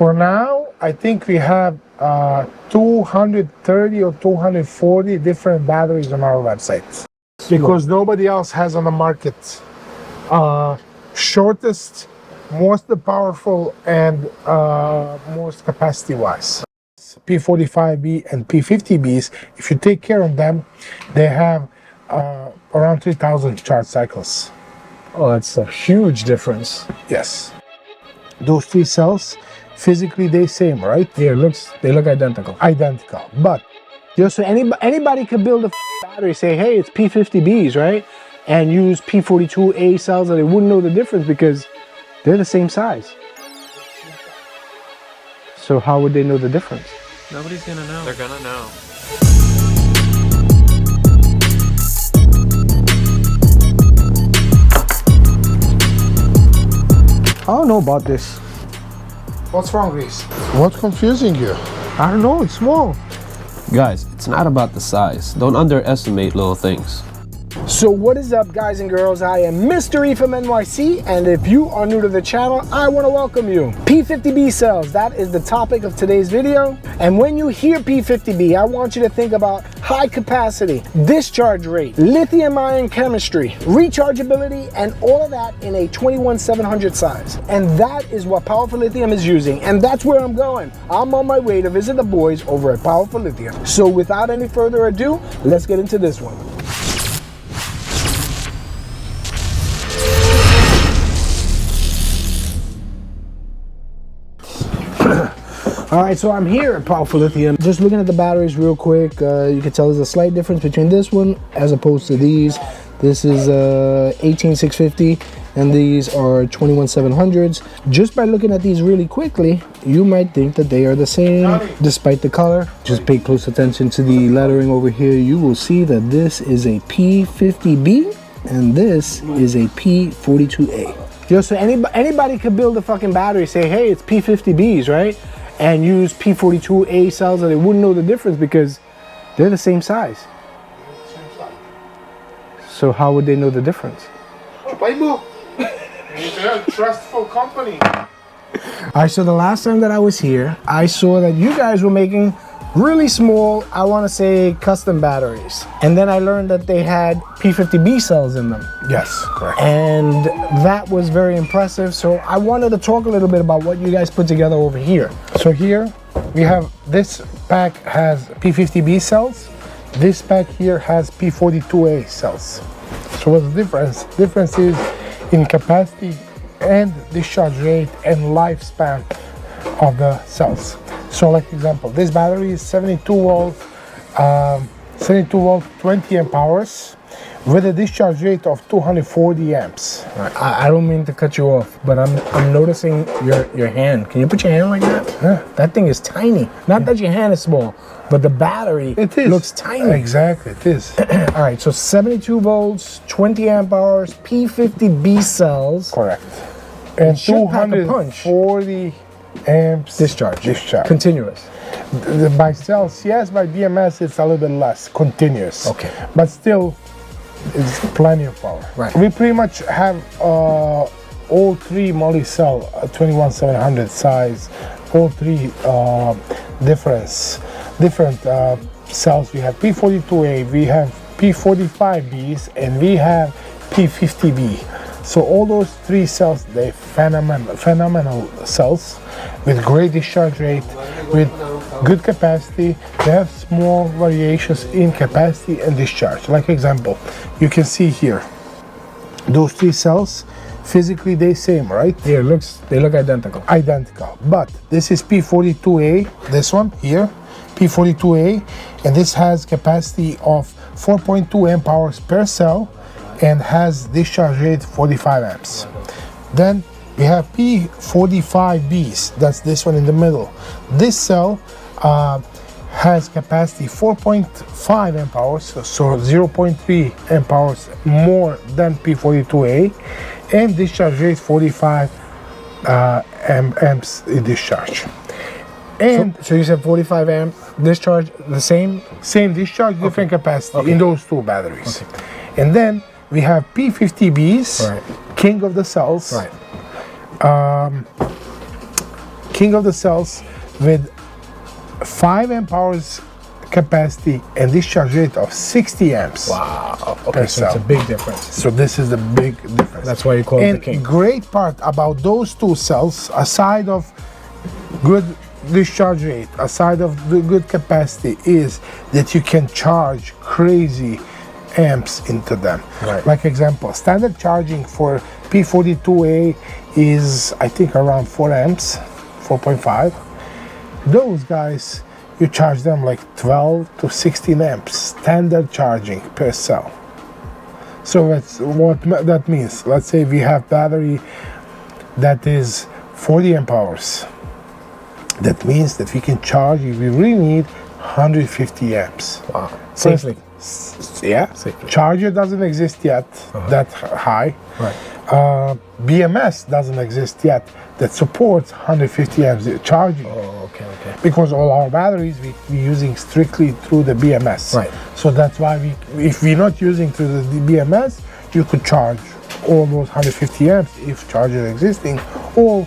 For now, I think we have 230 or 240 different batteries on our website because nobody else has on the market. Shortest, most powerful, and most capacity-wise. P45B and P50Bs, if you take care of them, they have around 3,000 charge cycles. Oh, that's a huge difference. Yes. Those three cells, physically they same, right? Yeah, they look identical. Identical. But so anybody could build a battery, say, hey, it's P50Bs, right? And use P42A cells, and they wouldn't know the difference because they're the same size. So how would they know the difference? Nobody's gonna know. They're gonna know. I don't know about this. what's wrong, Reese? What's confusing you? I don't know, it's small. Guys, it's not about the size. Don't underestimate little things. So what is up, guys and girls? I am Mr. E from NYC, and if you are new to the channel, I want to welcome you. P50B cells, that is the topic of today's video. And when you hear P50B, I want you to think about high capacity, discharge rate, lithium ion chemistry, rechargeability, and all of that in a 21700 size. And that is what Powerful Lithium is using, and that's where I'm going. I'm on my way to visit the boys over at Powerful Lithium. So without any further ado, let's get into this one. All right, so I'm here at Powerful Lithium. Just looking at the batteries real quick, you can tell there's a slight difference between this one as opposed to these. This is 18650 and these are 21700s. Just by looking at these really quickly, you might think that they are the same despite the color. Just pay close attention to the lettering over here. You will see that this is a P50B and this is a P42A. So anybody could build a fucking battery, say, hey, it's P50Bs, right? And use P42A cells, and they wouldn't know the difference because they're the same size. So how would they know the difference? It's a trustful company. All right, so the last time that I was here, I saw that you guys were making really small, I want to say custom batteries. And then I learned that they had P50B cells in them. Yes, correct. And that was very impressive. So I wanted to talk a little bit about what you guys put together over here. So here we have, this pack has P50B cells. This pack here has P42A cells. So what's the difference? The difference is in capacity and discharge rate and lifespan of the cells. So like example, this battery is 72 volt, 20 amp hours with a discharge rate of 240 amps. I don't mean to cut you off, but I'm noticing your hand. Can you put your hand like that? Yeah. That thing is tiny. Not that your hand is small, but the battery looks tiny. Exactly, it is. All right, so 72 volts, 20 amp hours, P50B cells. Correct. And 240 amps discharge. Continuous. By cells, yes. By BMS, it's a little bit less continuous. Okay. But still, it's plenty of power. Right. We pretty much have all three multi-cell 21700 size. All three different cells. We have P42A, we have P45Bs, and we have P50B. So all those three cells, they're phenomenal cells with great discharge rate, with good capacity. They have small variations in capacity and discharge. Like example, you can see here, those three cells, physically they same, right? Yeah, they look identical. Identical. But this is P42A, this one here, P42A, and this has capacity of 4.2 amp hours per cell and has discharge rate 45 amps. Then we have P45Bs, that's this one in the middle. This cell has capacity 4.5 amp hours, so 0.3 amp hours more than P42A, and discharge rate 45 amps in discharge. And so you said 45 amp discharge, the same? Same discharge, different capacity in those two batteries. Okay. And then we have P50Bs, right. king of the cells. Right. king of the cells with 5 amp hours capacity and discharge rate of 60 amps. Wow. Per Okay, so cell. it's a big difference. So this is the big difference. That's why you call it the And king. great part about those two cells, aside of good discharge rate, aside of the good capacity, is that you can charge crazy amps into them. Right. Like example, standard charging for P42A is I think around 4 amps, 4.5. Those guys, you charge them like 12 to 16 amps standard charging per cell. So that's what that means. Let's say we have battery that is 40 amp hours. That means that we can charge, if we really need, 150 amps. Wow. Safely. Yeah. Safely. Charger doesn't exist yet that high. Right. BMS doesn't exist yet that supports 150 amps charging. Oh, okay. Because all our batteries we're using strictly through the BMS. Right. So that's why if we're not using through the BMS, you could charge almost 150 amps if charger existing, or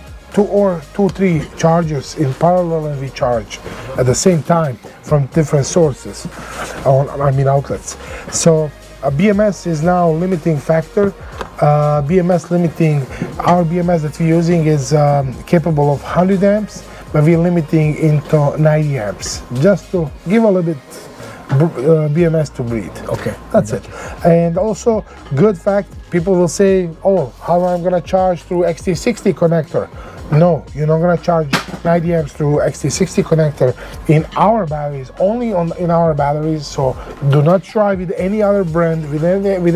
two, 3 chargers in parallel, and we charge at the same time from different sources, outlets. So a BMS is now limiting factor. Our BMS that we're using is capable of 100 amps, but we're limiting into 90 amps, just to give a little bit BMS to breathe. Okay. That's it. And also, good fact, people will say, oh, how am I going to charge through XT60 connector? No, you're not going to charge 90 amps through XT60 connector in our batteries, only in our batteries. So do not try with any other brand, with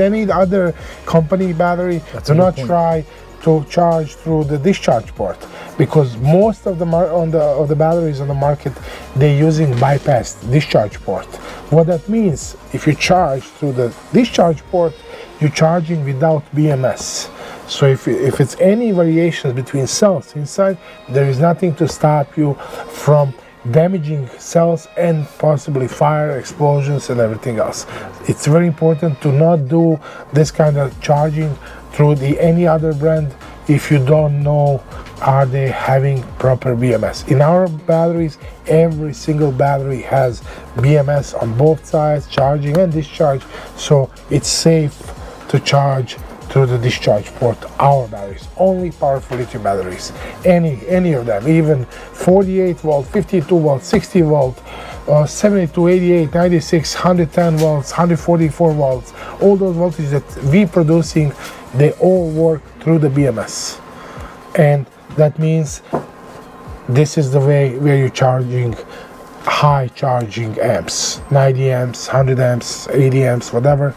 any other company battery. Do not try to charge through the discharge port, because most of the batteries on the market, they're using bypass discharge port. What that means, if you charge through the discharge port, you're charging without BMS. So if it's any variations between cells inside, there is nothing to stop you from damaging cells and possibly fire, explosions, and everything else. It's very important to not do this kind of charging through any other brand if you don't know are they having proper BMS. In our batteries, every single battery has BMS on both sides, charging and discharge, so it's safe to charge through the discharge port. Our batteries, only Powerful Lithium batteries, any of them, even 48 volt, 52 volt, 60 volt, 72, 88, 96, 110 volts, 144 volts, all those voltages that we producing, they all work through the BMS. And that means this is the way where you're charging high charging amps, 90 amps, 100 amps, 80 amps, whatever,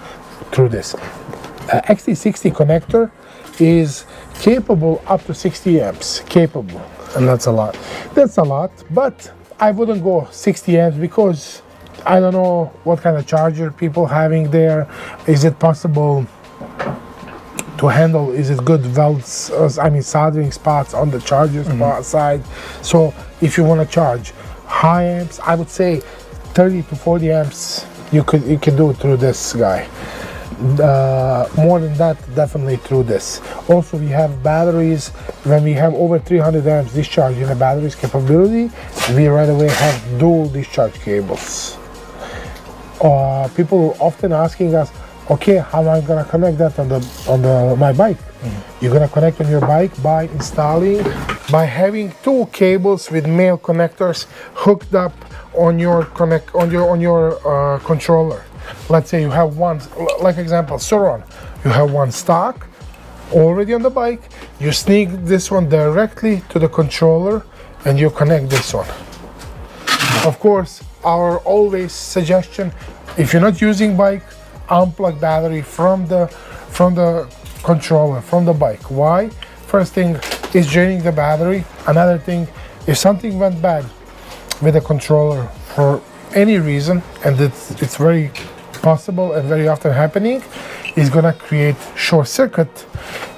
through this. XT60 connector is capable up to 60 amps, capable. And that's a lot. That's a lot, but I wouldn't go 60 amps because I don't know what kind of charger people having there. Is it possible to handle? Is it good welds, soldering spots on the charger side? So if you want to charge high amps, I would say 30 to 40 amps you can do it through this guy. More than that, definitely through this. Also, we have batteries. When we have over 300 amps discharge in the battery's capability, we right away have dual discharge cables. People often asking us, okay, how am I gonna connect that on my bike? You're gonna connect on your bike by having 2 cables with male connectors hooked up on your controller. Let's say you have one, like example, Suron. You have one stock already on the bike. You sneak this one directly to the controller and you connect this one. Of course, our always suggestion, if you're not using bike, unplug battery from the controller, from the bike. Why? First thing is draining the battery. Another thing, if something went bad with the controller for any reason, and it's very possible and very often happening, is gonna create short circuit.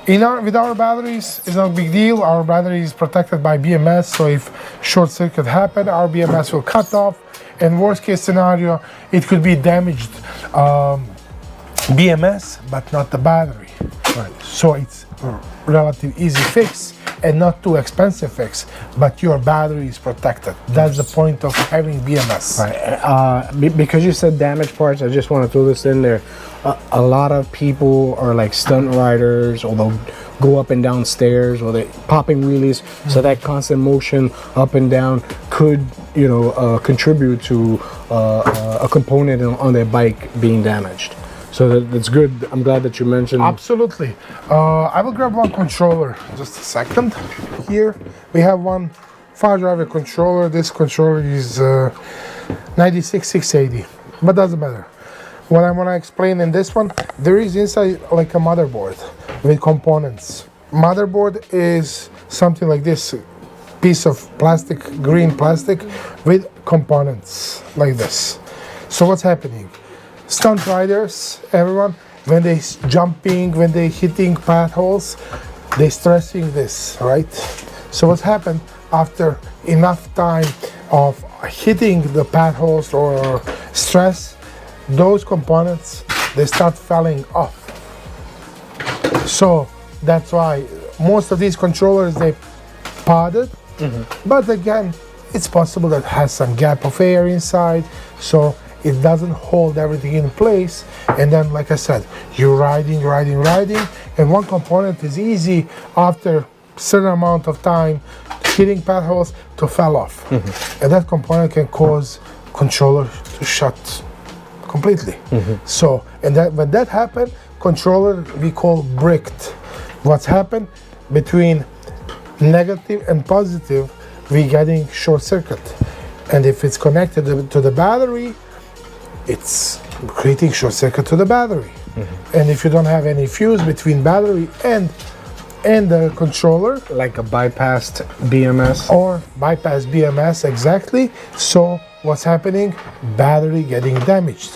With our batteries, it's not a big deal. Our battery is protected by BMS, so if short circuit happen, our BMS will cut off. And worst case scenario, it could be damaged BMS, but not the battery. Right. So it's a relatively easy fix. and not too expensive fix, but your battery is protected. That's the point of having BMS. Right. Because you said damaged parts, I just want to throw this in there. A lot of people are like stunt riders, or they'll go up and down stairs, or they popping wheelies. So that constant motion up and down could, you know, contribute to a component on their bike being damaged. So that's good. I'm glad that you mentioned. Absolutely. I will grab one controller. Just a second. Here we have one far driver controller. This controller is 96680, but doesn't matter. What I want to explain in this one, there is inside like a motherboard with components. Motherboard is something like this piece of plastic, green plastic, with components like this. So what's happening? Stunt riders, everyone, when they jumping, when they hitting potholes, they stressing this, right? So what's happened after enough time of hitting the potholes or stress, those components, they start falling off. So that's why most of these controllers, they podded. But again, it's possible that has some gap of air inside, so it doesn't hold everything in place. And then, like I said, you're riding, and one component is easy after certain amount of time hitting potholes to fall off. And that component can cause controller to shut completely. So, and that when that happened, controller we call bricked. What's happened between negative and positive, we getting short circuit, and if it's connected to the battery, it's creating short circuit to the battery. And if you don't have any fuse between battery and the controller, like a bypassed BMS, or bypass BMS, exactly. So what's happening? Battery getting damaged.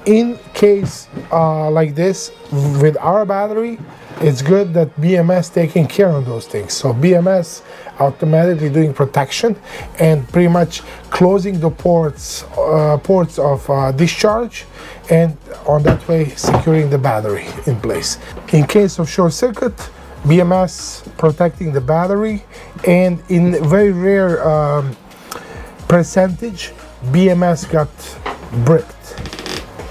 In case like this with our battery, it's good that BMS taking care of those things. So BMS automatically doing protection and pretty much closing the ports of discharge, and on that way securing the battery in place. In case of short circuit, BMS protecting the battery, and in very rare percentage, BMS got bricked.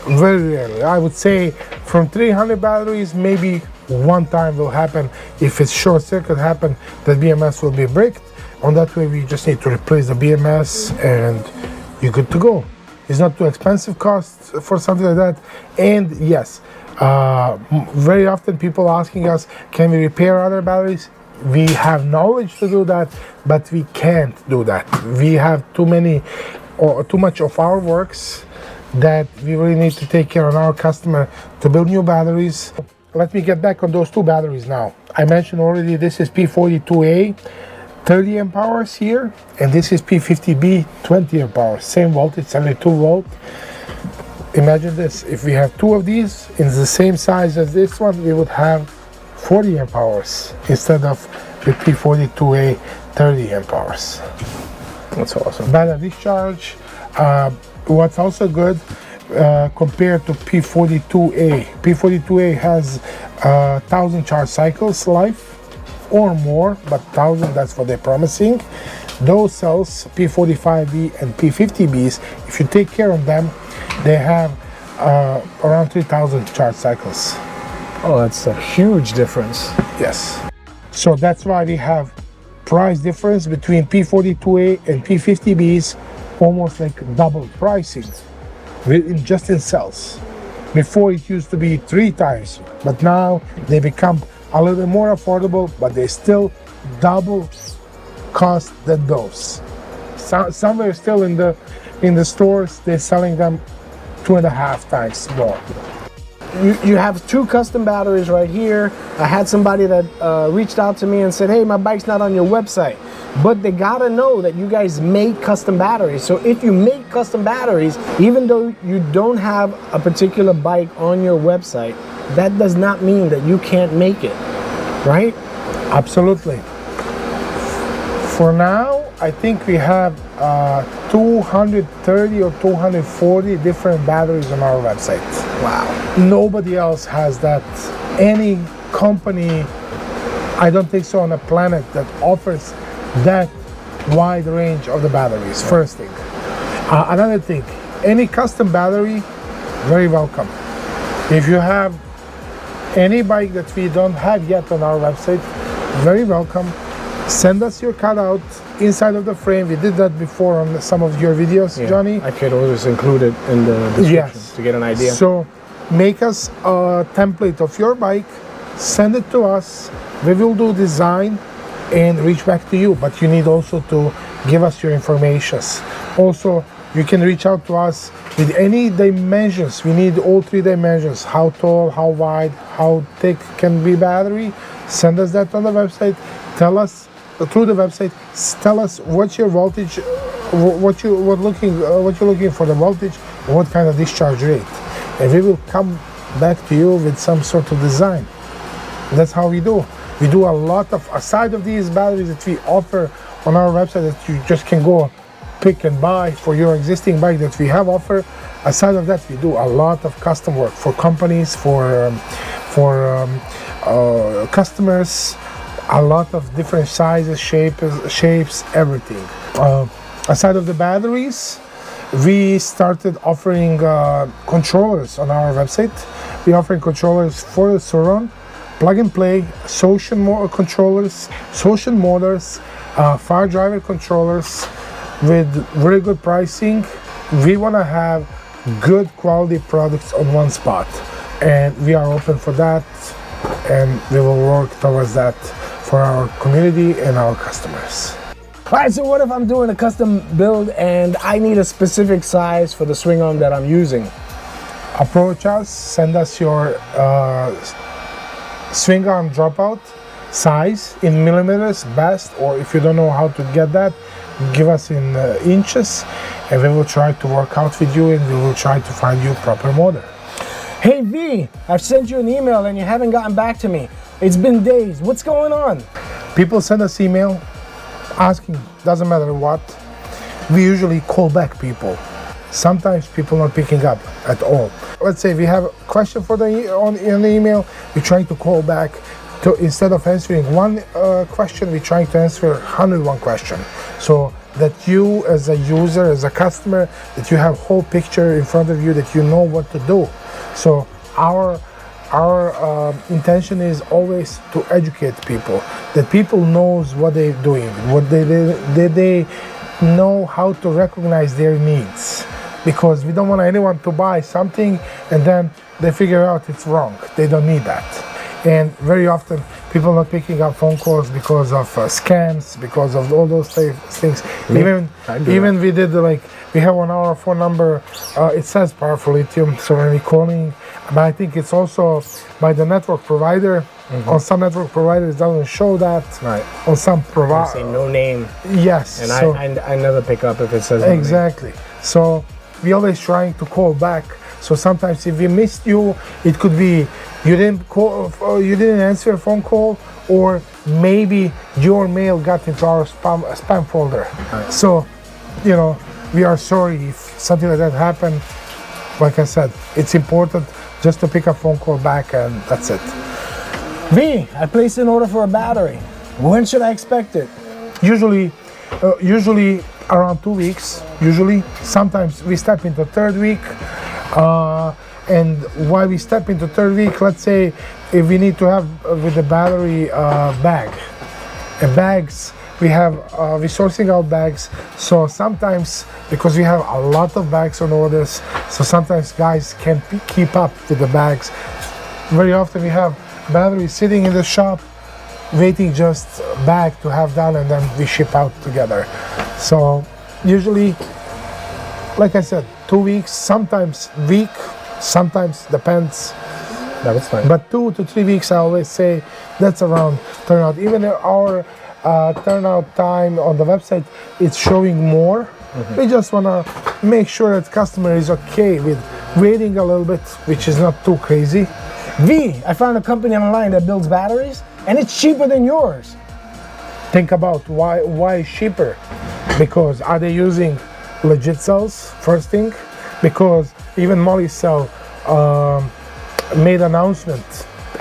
Very rarely. I would say from 300 batteries, maybe one time will happen. If it's short circuit happen, that BMS will be bricked. On that way, we just need to replace the BMS and you're good to go. It's not too expensive cost for something like that. And yes, very often people asking us, can we repair other batteries? We have knowledge to do that, but we can't do that. We have too much of our works that we really need to take care of our customer to build new batteries. Let me get back on those two batteries now. I mentioned already, this is P42A, 30 amp hours here, and this is P50B, 20 amp hours, same voltage, 72 volt. Imagine this, if we have two of these in the same size as this one, we would have 40 amp hours instead of the P42A 30 amp hours. That's awesome. Better discharge. What's also good compared to P42A. P42A has 1,000 charge cycles life or more, but 1,000, that's what they're promising. Those cells, P45B and P50Bs, if you take care of them, they have around 3,000 charge cycles. Oh, that's a huge difference. Yes. So that's why we have price difference between P42A and P50Bs, almost like double pricing just in cells. Before it used to be 3 times, but now they become a little bit more affordable, but they still double cost than those. Somewhere still in the stores, they're selling them 2.5 times more. You have 2 custom batteries right here. I had somebody that reached out to me and said, hey, my bike's not on your website. But they gotta know that you guys make custom batteries. So if you make custom batteries, even though you don't have a particular bike on your website, that does not mean that you can't make it, right? Absolutely. For now, I think we have 230 or 240 different batteries on our website. Wow. Nobody else has that. Any company I don't think so on a planet that offers that wide range of the batteries. First thing. Another thing, any custom battery, very welcome. If you have any bike that we don't have yet on our website, very welcome. Send us your cutout inside of the frame. We did that before on some of your videos, Yeah, Johnny. I could always include it in the description Yes. to get an idea. So make us a template of your bike, send it to us. We will do design and reach back to you, but you need also to give us your information. Also, you can reach out to us with any dimensions. We need all 3 dimensions: how tall, how wide, how thick can be battery. Send us that on the website. Tell us through the website. Tell us what's your voltage, what you're looking for the voltage, what kind of discharge rate, and we will come back to you with some sort of design. That's how we do. We do a lot of, aside of these batteries that we offer on our website that you just can go pick and buy for your existing bike that we have offer. Aside of that, we do a lot of custom work for companies, for customers, a lot of different sizes, shapes, everything. Aside of the batteries, we started offering controllers on our website. We offering controllers for the Surround, plug and play, social controllers, social motors, fire driver controllers with very good pricing. We want to have good quality products on one spot, and we are open for that, and we will work towards that for our community and our customers. All right, so what if I'm doing a custom build and I need a specific size for the swing arm that I'm using? Approach us, send us your swing arm dropout size in millimeters best, or if you don't know how to get that, give us in inches, and we will try to work out with you, and we will try to find you proper motor. Hey V, I've sent you an email and you haven't gotten back to me. It's been days. What's going on? People send us email asking, doesn't matter what. We usually call back people. Sometimes people not picking up at all. Let's say we have a question for on the email, we're trying to call back. Instead of answering one question, we're trying to answer 101 questions. So that you as a user, as a customer, that you have whole picture in front of you, that you know what to do. So our intention is always to educate people, that people knows what they're doing, what they know how to recognize their needs. Because we don't want anyone to buy something and then they figure out it's wrong. They don't need that. And very often people not picking up phone calls because of scams, because of all those things. Even we did we have on our phone number, it says Powerful Lithium, so when we're calling, but I think it's also by the network provider. On some network providers it doesn't show that. Right. On some provider, say no name. Yes. And so, I never pick up if it says no exactly. So we always trying to call back. So sometimes if we missed you, it could be you didn't call, you didn't answer a phone call, or maybe your mail got into our spam folder. Right. So, we are sorry if something like that happened. Like I said, it's important just to pick a phone call back, and that's it. V, I placed an order for a battery. When should I expect it? Usually around 2 weeks. Usually, sometimes we step into third week. And why we step into third week, let's say if we need to have with the battery bag. And bags, we're sourcing out bags. So sometimes, because we have a lot of bags on orders, so sometimes guys can't keep up with the bags. Very often we have batteries sitting in the shop, waiting just bag to have done, and then we ship out together. So usually, like I said, 2 weeks, sometimes week, sometimes depends. That was fine. But 2 to 3 weeks, I always say that's around turnout. Even our turnout time on the website, it's showing more. We just want to make sure that customer is okay with waiting a little bit, which is not too crazy. V, I found a company online that builds batteries, and it's cheaper than yours. Think about why cheaper. Because are they using legit cells, first thing? Because even Molly Cell made announcement,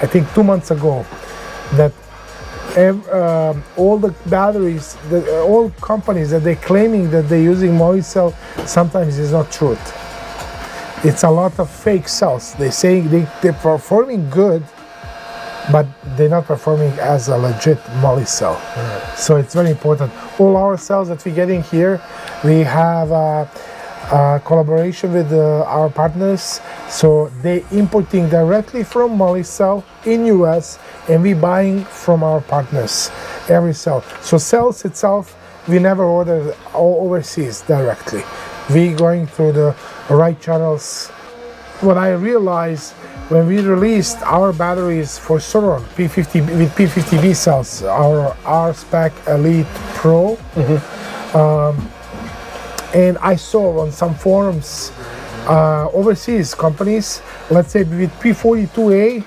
I think 2 months ago, that all the batteries, all companies that they're claiming that they're using moly cell, sometimes is not truth. It's a lot of fake cells. They're saying they're performing good, but they're not performing as a legit moly cell. Right. So it's very important. All our cells that we're getting here, we have a collaboration with our partners. So they're importing directly from moly cell in US, and we buying from our partners every cell. So cells itself, we never order overseas directly. We going through the right channels. What I realized when we released our batteries for Suron P50 with P50B cells, our R-Spec Elite Pro, and I saw on some forums overseas companies, let's say with P42A,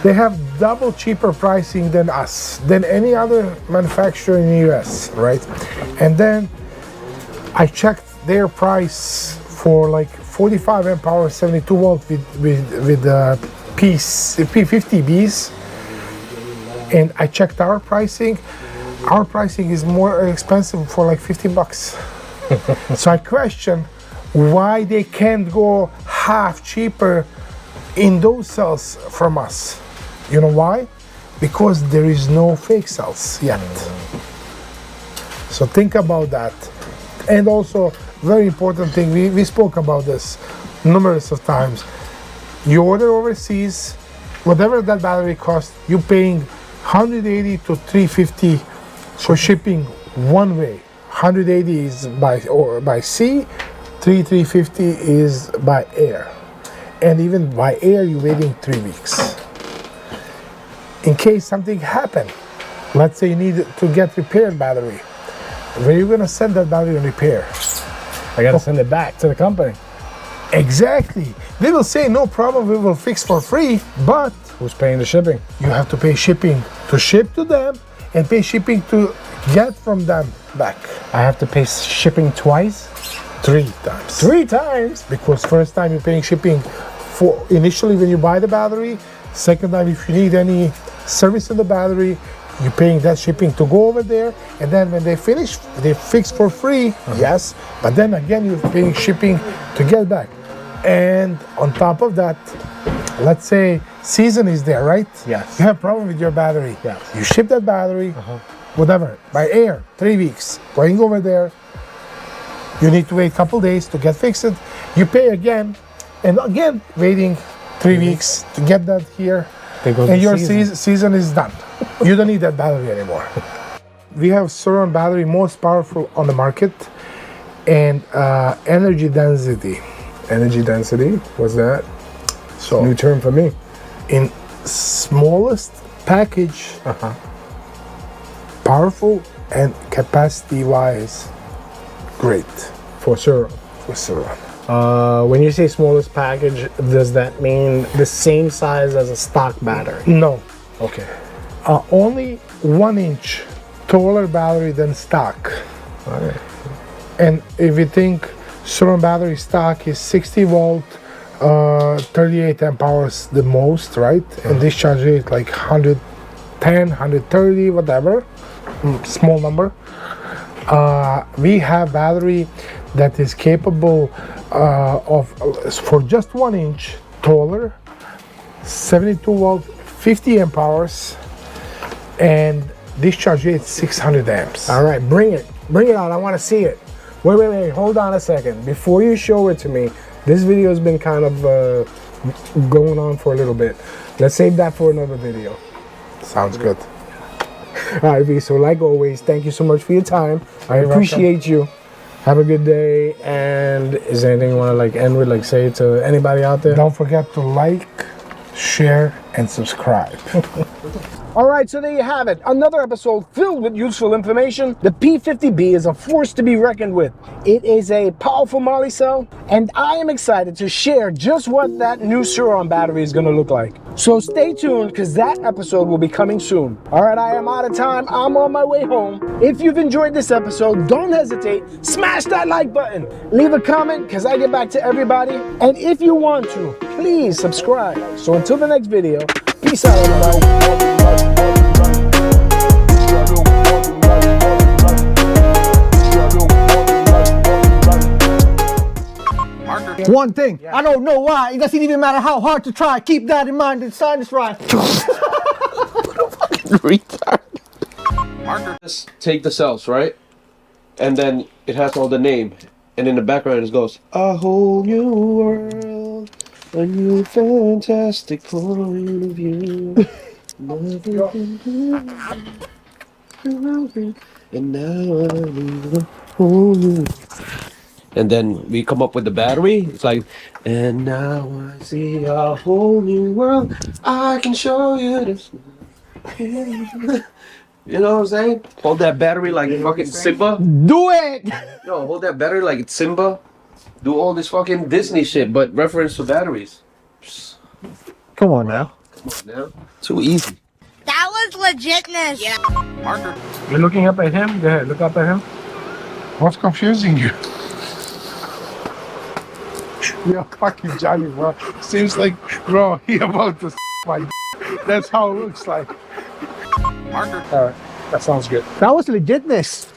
they have double cheaper pricing than us, than any other manufacturer in the US, right? And then I checked their price for like 45 amp hour 72 volt with P50Bs, and I checked our pricing. Our pricing is more expensive for like 50 bucks. So I question why they can't go half cheaper in those cells from us. You know why? Because there is no fake cells yet. So think about that. And also, very important thing, we spoke about this numerous of times. You order overseas, whatever that battery costs, you're paying 180 to 350 for shipping one way. 180 is by sea, 350 is by air. And even by air, you're waiting 3 weeks. In case something happened, let's say you need to get repaired battery, where are you gonna send that battery on repair? I gotta send it back to the company. Exactly. They will say, no problem, we will fix for free, but who's paying the shipping? You have to pay shipping to ship to them and pay shipping to get from them back. I have to pay shipping twice? 3 times. 3 times? Because first time you're paying shipping for initially when you buy the battery. Second time, if you need any service of the battery, you're paying that shipping to go over there. And then when they finish, they fix for free, yes. But then again, you're paying shipping to get back. And on top of that, let's say season is there, right? Yes. You have a problem with your battery. Yes. You ship that battery, whatever, by air, 3 weeks, going over there. You need to wait a couple days to get fixed. You pay again, and again, waiting 3 weeks to get that here. And your season is done. You don't need that battery anymore. We have Suron battery, most powerful on the market, and energy density. Energy density, what's that? So new term for me. In smallest package, powerful and capacity-wise, great. For Suron. For Suron. When you say smallest package, does that mean the same size as a stock battery? No. Okay. Only 1 inch taller battery than stock. Okay. And if you think Suron battery stock is 60 volt, 38 amp hours the most, right? And discharge rate like 110, 130, whatever, small number. We have battery that is capable of, for just 1 inch taller, 72 volt, 50 amp hours, and discharge rate 600 amps. All right, bring it out. I want to see it. Wait, hold on a second. Before you show it to me, this video has been kind of going on for a little bit. Let's save that for another video. Sounds good. All right, V, so like always, thank you so much for your time. I appreciate you. Have a good day. And is there anything you want to end with, say to anybody out there? Don't forget to like, share, and subscribe. All right, so there you have it. Another episode filled with useful information. The P50B is a force to be reckoned with. It is a powerful moly cell, and I am excited to share just what that new Suron battery is going to look like. So stay tuned, because that episode will be coming soon. All right, I am out of time. I'm on my way home. If you've enjoyed this episode, don't hesitate. Smash that like button. Leave a comment, because I get back to everybody. And if you want to, please subscribe. So until the next video, peace out, everybody. One thing, I don't know why. It doesn't even matter how hard to try. Keep that in mind. The sign is right. Retard. Marker. Just take the cells, right? And then it has all the name. And in the background it goes, a whole new world, a new fantastic point of view. And now I need a whole new. And then we come up with the battery. It's like, and now I see a whole new world. I can show you this. You know what I'm saying? Hold that battery like fucking Simba. Do it. Yo, hold that battery like it's Simba. Do all this fucking Disney shit, but reference to batteries. Come on now. Come on now. Too easy. That was legitness. Yeah. Marker. You're looking up at him? Go ahead, look up at him. What's confusing you? You're fucking Johnny, bro. Seems like, bro, he about to my. That's how it looks like. Marker. All right, that sounds good. That was legitness.